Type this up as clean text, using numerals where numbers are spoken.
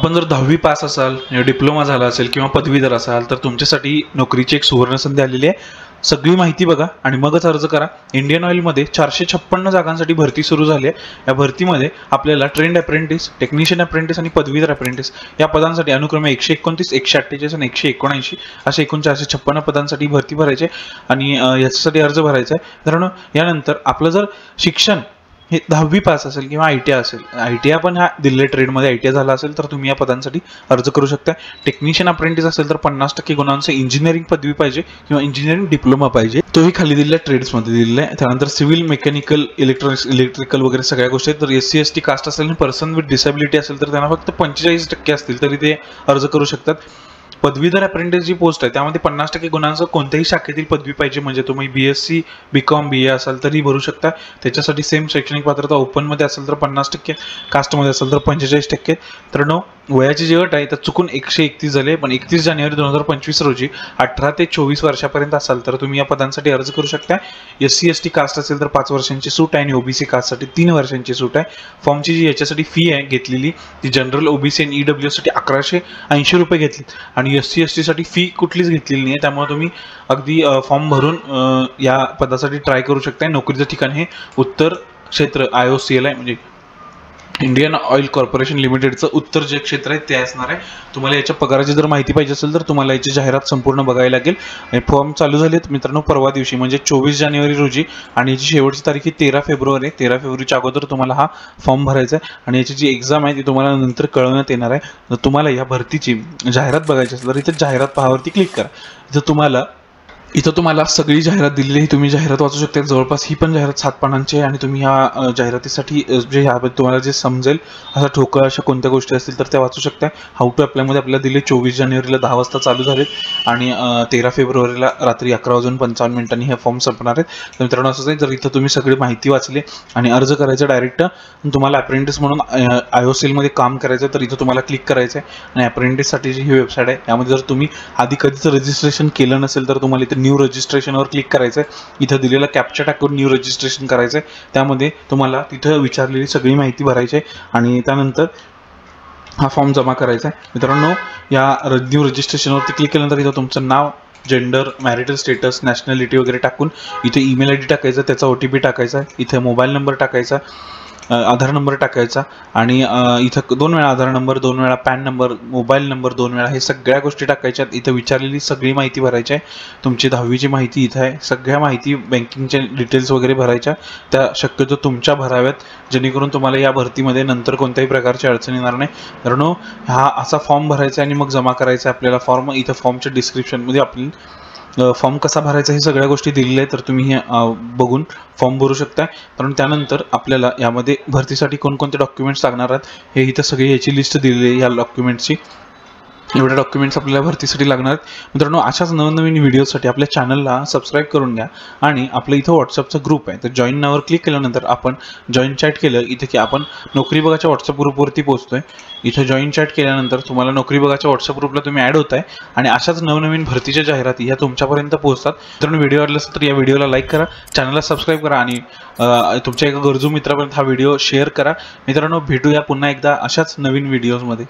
आपण जर 10वी पास असाल, डिप्लोमा झाला असेल किंवा पदवीधर असाल तर तुमच्यासाठी नोकरीची एक सुवर्ण संधी आलेली आहे। सगळी माहिती बघा आणि मगच अर्ज करा। इंडियन ऑइलमध्ये 456 जागांसाठी भरती सुरू झाली आहे। या भरतीमध्ये आपल्याला ट्रेंड अप्रेंटिस, टेक्निशियन अप्रेंटिस आणि पदवीधर अप्रेंटिस या पदांसाठी अनुक्रमे 129, 148 आणि 179 असे एकूण 456 पदांसाठी भरती भरायची आणि याच्यासाठी अर्ज भरायचा आहे। मित्रांनो, यानंतर आपलं जर शिक्षण हे 10वी पास असेल किंवा ITI असेल, ITI पण हा दिल्ली ट्रेडमध्ये ITI झाला असेल तर तुम्ही या पदांसाठी अर्ज करू शकता। टेक्निशियन अप्रेंटिस असेल तर 50% गुणांचं इंजिनिअरिंग पदवी पाहिजे किंवा इंजिनिअरिंग डिप्लोमा पाहिजे, तोही खाली दिलेल्या ट्रेड्समध्ये दिलेला आहे। त्यानंतर सिव्हिल, मेकॅनिकल, इलेक्ट्रिकल वगैरे सगळ्या गोष्टी आहेत। तर SC ST कास्ट असेल आणि पर्सन विथ डिसेबिलिटी असेल तर त्यांना फक्त 45% असतील तरी ते अर्ज करू शकतात। पदवीधर अप्रेंटिस जी पोस्ट आहे त्यामध्ये 50% गुणांसह कोणत्याही शाखेतील पदवी पाहिजे, म्हणजे तुम्ही BSc, BCom, BA असाल तरी भरू शकता। त्याच्यासाठी सेम शैक्षणिक पात्रता ओपन मध्ये असेल तर 50%, कास्टमध्ये असेल तर 45%। तर वयाची जी अट आहे तर चुकून 131 झाले, पण 31 जानेवारी 2025 रोजी 18 ते 24 वर्षापर्यंत असाल तर तुम्ही या पदांसाठी अर्ज करू शकता। SC ST कास्ट असेल तर 5 वर्षांची सूट आहे आणि OBC कास्टसाठी 3 वर्षांची सूट आहे। फॉर्मची जी याच्यासाठी फी आहे घेतलेली ती जनरल, OBC आणि EWS साठी 1180 रुपये घेतली आणि SC ST साठी फी कुठलीच घेतलेली नाही आहे। त्यामुळे तुम्ही अगदी फॉर्म भरून या पदासाठी ट्राय करू शकता। नोकरीचं ठिकाण हे उत्तर क्षेत्र IOCL आहे, म्हणजे इंडियन ऑइल कॉर्पोरेशन लिमिटेडचं उत्तर जे क्षेत्र आहे ते असणार आहे। तुम्हाला याच्या पगाराची जर माहिती पाहिजे असेल तर तुम्हाला याची जाहिरात संपूर्ण बघायला लागेल। आणि फॉर्म चालू झालेत मित्रांनो परवा दिवशी, म्हणजे 24 जानेवारी रोजी, आणि याची शेवटची तारीख ही 13 फेब्रुवारी आहे। 13 फेब्रुवारीच्या अगोदर तुम्हाला हा फॉर्म भरायचा आहे आणि याची जी एक्झाम आहे ती तुम्हाला नंतर कळवण्यात येणार आहे। जर तुम्हाला या भरतीची जाहिरात बघायची असेल तर इथे जाहिरात पहावरती क्लिक करा। इथं तुम्हाला सगळी जाहिरात दिलेली आहे, तुम्ही जाहिरात वाचू शकता। जवळपास ही पण जाहिरात 7 पानांची आहे आणि तुम्ही ह्या जाहिरातीसाठी जे ह्याबद्दल तुम्हाला जे समजेल असा ठोकळ अशा कोणत्या गोष्टी असतील तर त्या वाचू शकता। हाऊ टू अप्लायमध्ये आपल्याला दिले 24 जानेवारीला 10 वाजता चालू झालेत आणि 13 फेब्रुवारीला रात्री 11:55 हे फॉर्म संपणार आहेत। तर मित्रांनो असंच आहे, जर इथं तुम्ही सगळी माहिती वाचली आणि अर्ज करायचं डायरेक्ट तुम्हाला अप्रेंटिस म्हणून IOCL मध्ये काम करायचं तर इथं तुम्हाला क्लिक करायचं आहे आणि अप्रेंटिससाठी जी ही वेबसाईट आहे यामध्ये जर तुम्ही आधी कधीच रजिस्ट्रेशन केलं नसेल तर तुम्हाला इथे न्यू रजिस्ट्रेशनवर क्लिक करायचं आहे। इथं दिलेला कॅप्चा टाकून न्यू रजिस्ट्रेशन करायचं आहे। त्यामध्ये तुम्हाला तिथं विचारलेली सगळी माहिती भरायची आहे आणि त्यानंतर हा फॉर्म जमा करायचा आहे। मित्रांनो, या न्यू रजिस्ट्रेशनवरती क्लिक केल्यानंतर इथं तुमचं नाव, जेंडर, मॅरिटल स्टेटस, नॅशनॅलिटी वगैरे टाकून इथे ईमेल ID टाकायचा, त्याचा OTP टाकायचा, इथे मोबाईल नंबर टाकायचा, आधार नंबर टाकायचा आणि इथं 2 वेळा आधार नंबर, 2 वेळा पॅन नंबर, मोबाईल नंबर 2 वेळा, हे सगळ्या गोष्टी टाकायच्या। इथं विचारलेली सगळी माहिती भरायची आहे। तुमची 10वीची माहिती इथं आहे, सगळ्या माहिती, बँकिंगच्या डिटेल्स वगैरे भरायच्या, त्या शक्यतो तुमच्या भराव्यात जेणेकरून तुम्हाला या भरतीमध्ये नंतर कोणत्याही प्रकारची अडचण येणार नाही। कारण हा असा फॉर्म भरायचा आणि मग जमा करायचा आपल्याला फॉर्म। इथं फॉर्मच्या डिस्क्रिप्शनमध्ये आपली फॉर्म कसा भरायचा हे सगळ्या गोष्टी दिलेल्या आहेत, तर तुम्ही हे बघून फॉर्म भरू शकता। कारण त्यानंतर आपल्याला यामध्ये भरतीसाठी कोणकोणते डॉक्युमेंट्स लागणार आहेत हे इथं सगळी याची लिस्ट दिलेली आहे। या डॉक्युमेंट्सची एवढे डॉक्युमेंट्स आपल्याला भरतीसाठी लागणार आहेत। मित्रांनो, अशाच नवनवीन व्हिडिओसाठी आपल्या चॅनलला सबस्क्राईब करून घ्या आणि आपलं इथं व्हॉट्सअपचा ग्रुप आहे, तर जॉईन नावावर क्लिक केल्यानंतर आपण जॉईन चॅट केलं इथे की आपण नोकरी बघाच्या व्हॉट्सअप ग्रुपवरती पोहोचतोय। इथं जॉईन चॅट केल्यानंतर तुम्हाला नोकरी बघाच्या व्हॉट्सअप ग्रुपला तुम्ही ॲड होताय आणि अशाच नवनवीन भरतीच्या जाहिराती ह्या तुमच्यापर्यंत पोहोचतात। मित्रांनो, व्हिडिओ आवडला असेल तर या व्हिडिओला लाईक करा, चॅनलला सबस्क्राईब करा आणि तुमच्या एका गरजू मित्रापर्यंत हा व्हिडिओ शेअर करा। मित्रांनो, भेटूया पुन्हा एकदा अशाच नवीन व्हिडिओजमध्ये।